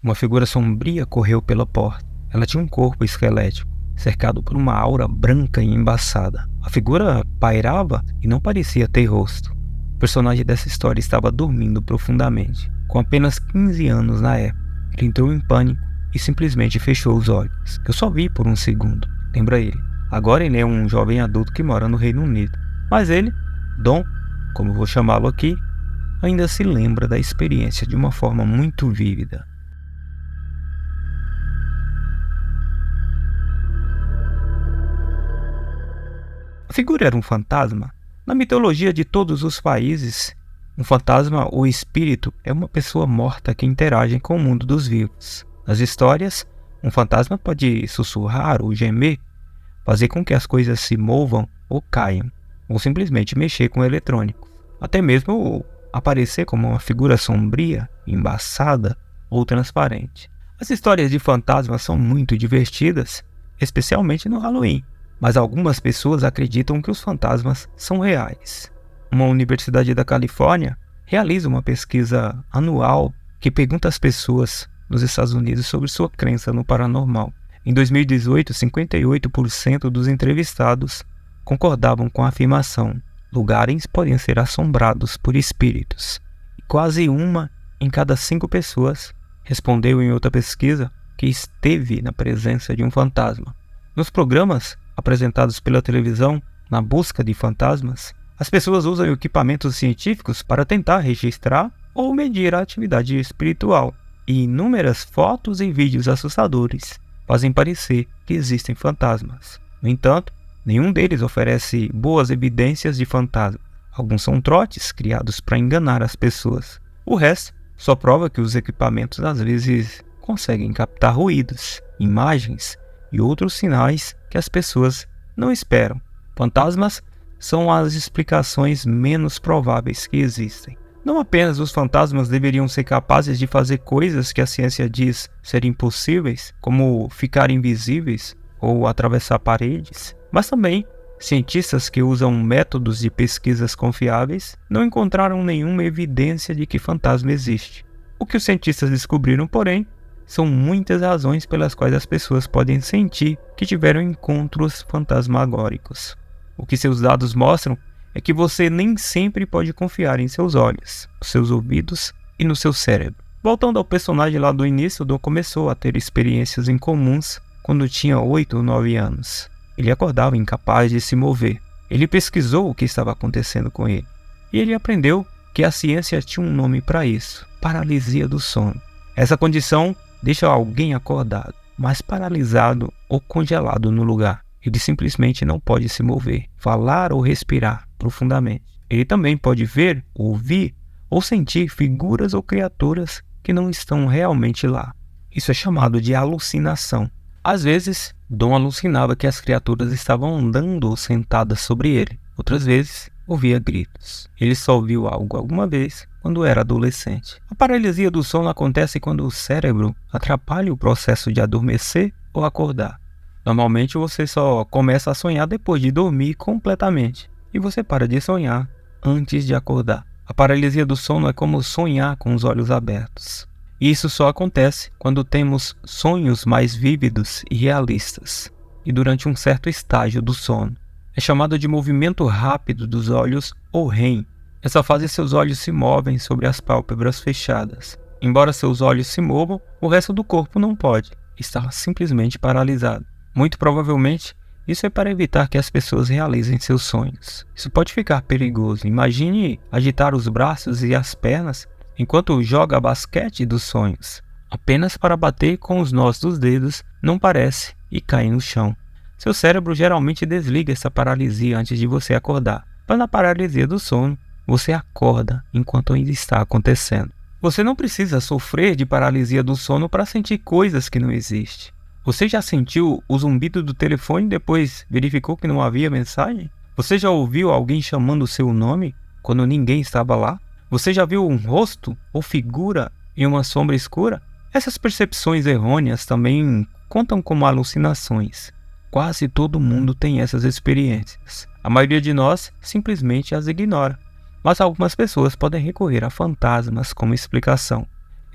Uma figura sombria correu pela porta. Ela tinha um corpo esquelético, cercado por uma aura branca e embaçada. A figura pairava e não parecia ter rosto. O personagem dessa história estava dormindo profundamente, com apenas 15 anos na época. Ele entrou em pânico e simplesmente fechou os olhos. Eu só vi por um segundo, lembra ele. Agora ele é um jovem adulto que mora no Reino Unido. Mas ele, Dom, como vou chamá-lo aqui, ainda se lembra da experiência de uma forma muito vívida. A figura era um fantasma? Na mitologia de todos os países, um fantasma ou espírito é uma pessoa morta que interage com o mundo dos vivos. Nas histórias, um fantasma pode sussurrar ou gemer, fazer com que as coisas se movam ou caiam, ou simplesmente mexer com eletrônicos. Até mesmo aparecer como uma figura sombria, embaçada ou transparente. As histórias de fantasmas são muito divertidas, especialmente no Halloween. Mas algumas pessoas acreditam que os fantasmas são reais. Uma universidade da Califórnia realiza uma pesquisa anual que pergunta às pessoas nos Estados Unidos sobre sua crença no paranormal. Em 2018, 58% dos entrevistados concordavam com a afirmação: lugares podem ser assombrados por espíritos. E quase 1 em cada 5 pessoas respondeu em outra pesquisa que esteve na presença de um fantasma. Nos programas apresentados pela televisão na busca de fantasmas, as pessoas usam equipamentos científicos para tentar registrar ou medir a atividade espiritual, e inúmeras fotos e vídeos assustadores fazem parecer que existem fantasmas. No entanto, nenhum deles oferece boas evidências de fantasma. Alguns são trotes criados para enganar as pessoas. O resto só prova que os equipamentos às vezes conseguem captar ruídos, imagens e outros sinais que as pessoas não esperam. Fantasmas são as explicações menos prováveis que existem. Não apenas os fantasmas deveriam ser capazes de fazer coisas que a ciência diz serem impossíveis, como ficar invisíveis ou atravessar paredes, mas também cientistas que usam métodos de pesquisas confiáveis não encontraram nenhuma evidência de que fantasma existe. O que os cientistas descobriram, porém, são muitas razões pelas quais as pessoas podem sentir que tiveram encontros fantasmagóricos. O que seus dados mostram é que você nem sempre pode confiar em seus olhos, seus ouvidos e no seu cérebro. Voltando ao personagem lá do início, Dom começou a ter experiências incomuns quando tinha 8 ou 9 anos. Ele acordava incapaz de se mover. Ele pesquisou o que estava acontecendo com ele. E ele aprendeu que a ciência tinha um nome para isso: paralisia do sono. Essa condição deixa alguém acordado, mas paralisado ou congelado no lugar. Ele simplesmente não pode se mover, falar ou respirar profundamente. Ele também pode ver, ouvir ou sentir figuras ou criaturas que não estão realmente lá. Isso é chamado de alucinação. Às vezes, Dom alucinava que as criaturas estavam andando ou sentadas sobre ele. Outras vezes, ouvia gritos. Ele só ouviu algo alguma vez quando era adolescente. A paralisia do sono acontece quando o cérebro atrapalha o processo de adormecer ou acordar. Normalmente você só começa a sonhar depois de dormir completamente, e você para de sonhar antes de acordar. A paralisia do sono é como sonhar com os olhos abertos. E isso só acontece quando temos sonhos mais vívidos e realistas, e durante um certo estágio do sono. É chamado de movimento rápido dos olhos ou REM. Essa fase seus olhos se movem sobre as pálpebras fechadas. Embora seus olhos se movam, o resto do corpo não pode. Está simplesmente paralisado. Muito provavelmente, isso é para evitar que as pessoas realizem seus sonhos. Isso pode ficar perigoso. Imagine agitar os braços e as pernas enquanto joga basquete dos sonhos. Apenas para bater com os nós dos dedos não parece e cai no chão. Seu cérebro geralmente desliga essa paralisia antes de você acordar. Mas na paralisia do sono, você acorda enquanto ainda está acontecendo. Você não precisa sofrer de paralisia do sono para sentir coisas que não existem. Você já sentiu o zumbido do telefone e depois verificou que não havia mensagem? Você já ouviu alguém chamando o seu nome quando ninguém estava lá? Você já viu um rosto ou figura em uma sombra escura? Essas percepções errôneas também contam como alucinações. Quase todo mundo tem essas experiências. A maioria de nós simplesmente as ignora. Mas algumas pessoas podem recorrer a fantasmas como explicação.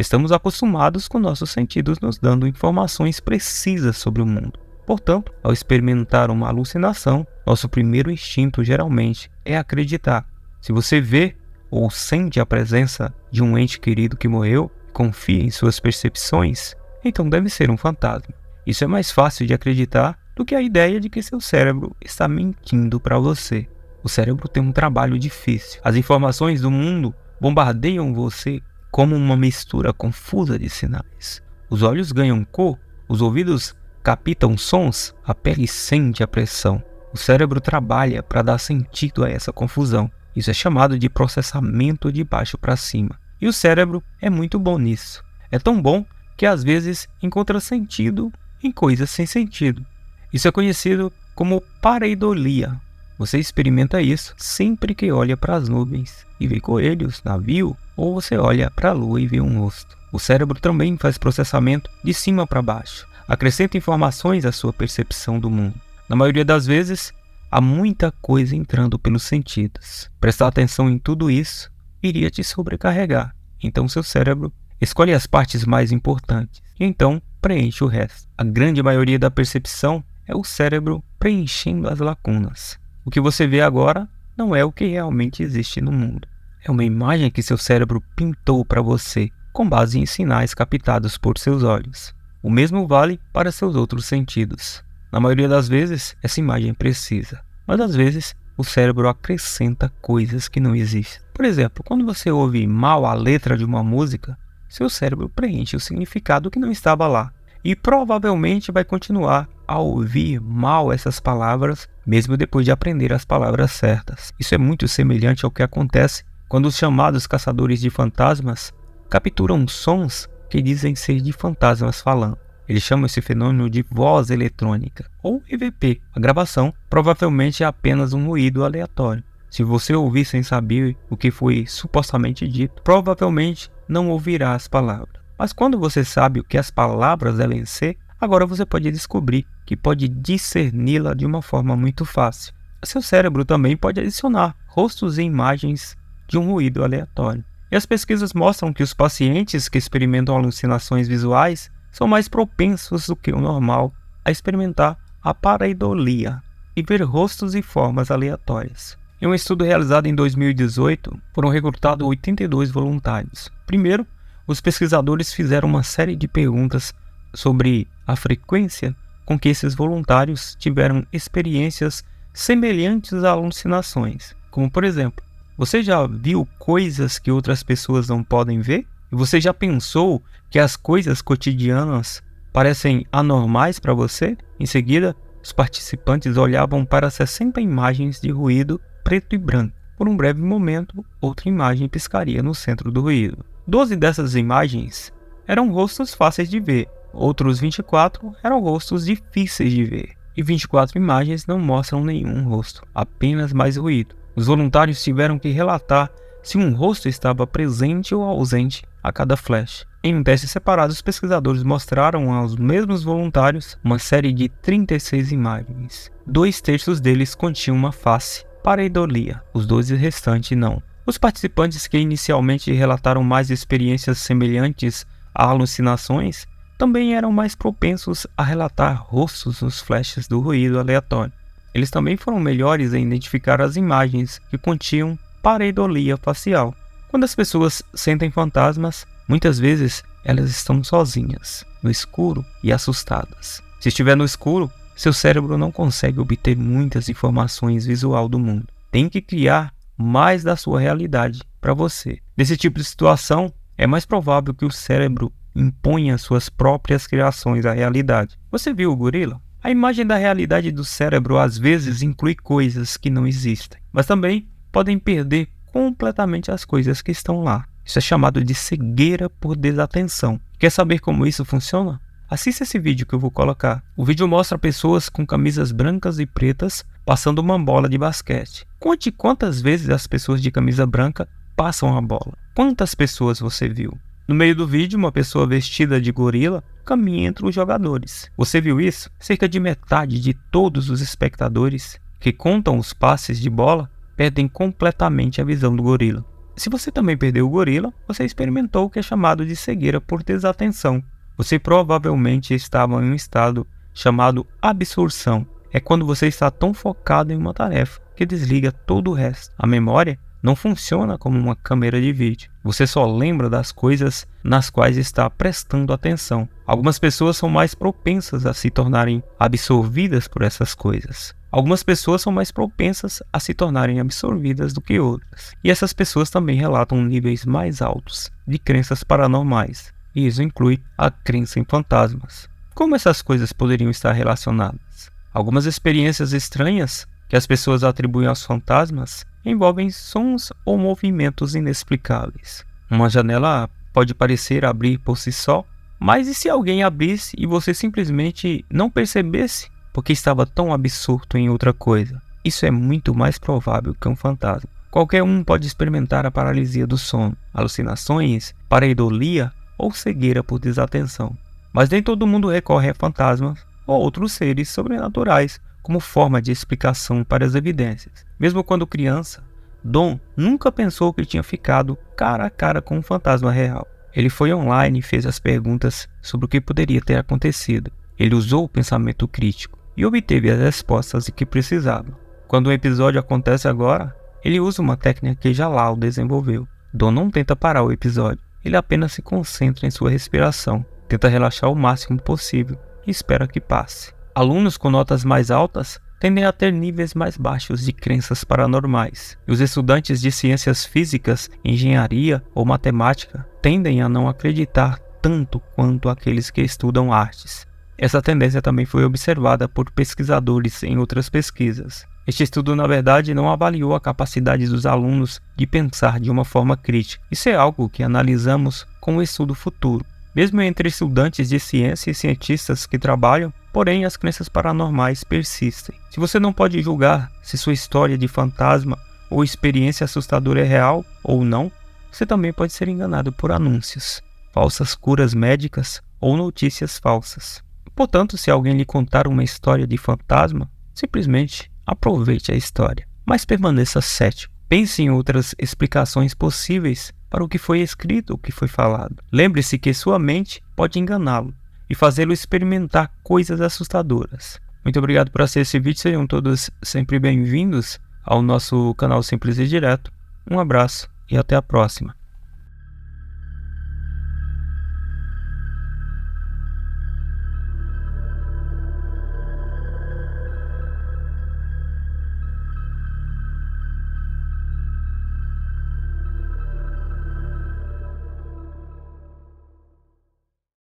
Estamos acostumados com nossos sentidos nos dando informações precisas sobre o mundo. Portanto, ao experimentar uma alucinação, nosso primeiro instinto geralmente é acreditar. Se você vê ou sente a presença de um ente querido que morreu, confia em suas percepções, então deve ser um fantasma. Isso é mais fácil de acreditar do que a ideia de que seu cérebro está mentindo para você. O cérebro tem um trabalho difícil. As informações do mundo bombardeiam você como uma mistura confusa de sinais. Os olhos ganham cor, os ouvidos captam sons, a pele sente a pressão. O cérebro trabalha para dar sentido a essa confusão. Isso é chamado de processamento de baixo para cima. E o cérebro é muito bom nisso. É tão bom que às vezes encontra sentido em coisas sem sentido. Isso é conhecido como pareidolia. Você experimenta isso sempre que olha para as nuvens e vê coelhos, navio, ou você olha para a lua e vê um rosto. O cérebro também faz processamento de cima para baixo. Acrescenta informações à sua percepção do mundo. Na maioria das vezes, há muita coisa entrando pelos sentidos. Prestar atenção em tudo isso iria te sobrecarregar. Então seu cérebro escolhe as partes mais importantes e então preenche o resto. A grande maioria da percepção é o cérebro preenchendo as lacunas. O que você vê agora não é o que realmente existe no mundo. É uma imagem que seu cérebro pintou para você com base em sinais captados por seus olhos. O mesmo vale para seus outros sentidos. Na maioria das vezes, essa imagem é precisa, mas às vezes o cérebro acrescenta coisas que não existem. Por exemplo, quando você ouve mal a letra de uma música, seu cérebro preenche o significado que não estava lá e provavelmente vai continuar a ouvir mal essas palavras mesmo depois de aprender as palavras certas. Isso é muito semelhante ao que acontece quando os chamados caçadores de fantasmas capturam sons que dizem ser de fantasmas falando. Eles chamam esse fenômeno de voz eletrônica, ou EVP. A gravação provavelmente é apenas um ruído aleatório. Se você ouvir sem saber o que foi supostamente dito, provavelmente não ouvirá as palavras. Mas quando você sabe o que as palavras devem ser, agora você pode descobrir que pode discerni-la de uma forma muito fácil. Seu cérebro também pode adicionar rostos e imagens de um ruído aleatório. E as pesquisas mostram que os pacientes que experimentam alucinações visuais são mais propensos do que o normal a experimentar a pareidolia e ver rostos e formas aleatórias. Em um estudo realizado em 2018, foram recrutados 82 voluntários. Primeiro, os pesquisadores fizeram uma série de perguntas sobre a frequência com que esses voluntários tiveram experiências semelhantes a alucinações, como por exemplo, você já viu coisas que outras pessoas não podem ver? E você já pensou que as coisas cotidianas parecem anormais para você? Em seguida, os participantes olhavam para 60 imagens de ruído preto e branco. Por um breve momento, outra imagem piscaria no centro do ruído. 12 dessas imagens eram rostos fáceis de ver, outros 24 eram rostos difíceis de ver. E 24 imagens não mostram nenhum rosto, apenas mais ruído. Os voluntários tiveram que relatar se um rosto estava presente ou ausente a cada flash. Em um teste separado, os pesquisadores mostraram aos mesmos voluntários uma série de 36 imagens. 2/3 deles continham uma face pareidolia, os 12 restantes não. Os participantes que inicialmente relataram mais experiências semelhantes a alucinações também eram mais propensos a relatar rostos nos flashes do ruído aleatório. Eles também foram melhores em identificar as imagens que continham pareidolia facial. Quando as pessoas sentem fantasmas, muitas vezes elas estão sozinhas, no escuro e assustadas. Se estiver no escuro, seu cérebro não consegue obter muitas informações visual do mundo. Tem que criar mais da sua realidade para você. Nesse tipo de situação, é mais provável que o cérebro imponha suas próprias criações à realidade. Você viu o gorila? A imagem da realidade do cérebro às vezes inclui coisas que não existem, mas também podem perder completamente as coisas que estão lá. Isso é chamado de cegueira por desatenção. Quer saber como isso funciona? Assista esse vídeo que eu vou colocar. O vídeo mostra pessoas com camisas brancas e pretas passando uma bola de basquete. Conte quantas vezes as pessoas de camisa branca passam a bola. Quantas pessoas você viu? No meio do vídeo, uma pessoa vestida de gorila caminha entre os jogadores. Você viu isso? Cerca de metade de todos os espectadores que contam os passes de bola perdem completamente a visão do gorila. Se você também perdeu o gorila, você experimentou o que é chamado de cegueira por desatenção. Você provavelmente estava em um estado chamado absorção. É quando você está tão focado em uma tarefa que desliga todo o resto. A memória não funciona como uma câmera de vídeo. Você só lembra das coisas nas quais está prestando atenção. Algumas pessoas são mais propensas a se tornarem absorvidas por essas coisas. Algumas pessoas são mais propensas a se tornarem absorvidas do que outras. E essas pessoas também relatam níveis mais altos de crenças paranormais. E isso inclui a crença em fantasmas. Como essas coisas poderiam estar relacionadas? Algumas experiências estranhas que as pessoas atribuem aos fantasmas envolvem sons ou movimentos inexplicáveis. Uma janela pode parecer abrir por si só, mas e se alguém abrisse e você simplesmente não percebesse porque estava tão absorto em outra coisa? Isso é muito mais provável que um fantasma. Qualquer um pode experimentar a paralisia do sono, alucinações, pareidolia ou cegueira por desatenção. Mas nem todo mundo recorre a fantasmas ou outros seres sobrenaturais como forma de explicação para as evidências. Mesmo quando criança, Dom nunca pensou que tinha ficado cara a cara com um fantasma real. Ele foi online e fez as perguntas sobre o que poderia ter acontecido. Ele usou o pensamento crítico e obteve as respostas que precisava. Quando um episódio acontece agora, ele usa uma técnica que Jalal desenvolveu. Dom não tenta parar o episódio, ele apenas se concentra em sua respiração, tenta relaxar o máximo possível e espera que passe. Alunos com notas mais altas tendem a ter níveis mais baixos de crenças paranormais, e os estudantes de ciências físicas, engenharia ou matemática tendem a não acreditar tanto quanto aqueles que estudam artes. Essa tendência também foi observada por pesquisadores em outras pesquisas. Este estudo, na verdade, não avaliou a capacidade dos alunos de pensar de uma forma crítica. Isso é algo que analisamos com um estudo futuro. Mesmo entre estudantes de ciência e cientistas que trabalham, porém as crenças paranormais persistem. Se você não pode julgar se sua história de fantasma ou experiência assustadora é real ou não, você também pode ser enganado por anúncios, falsas curas médicas ou notícias falsas. Portanto, se alguém lhe contar uma história de fantasma, simplesmente aproveite a história, mas permaneça cético. Pense em outras explicações possíveis para o que foi escrito, o que foi falado. Lembre-se que sua mente pode enganá-lo e fazê-lo experimentar coisas assustadoras. Muito obrigado por assistir esse vídeo, sejam todos sempre bem-vindos ao nosso canal Simples e Direto. Um abraço e até a próxima.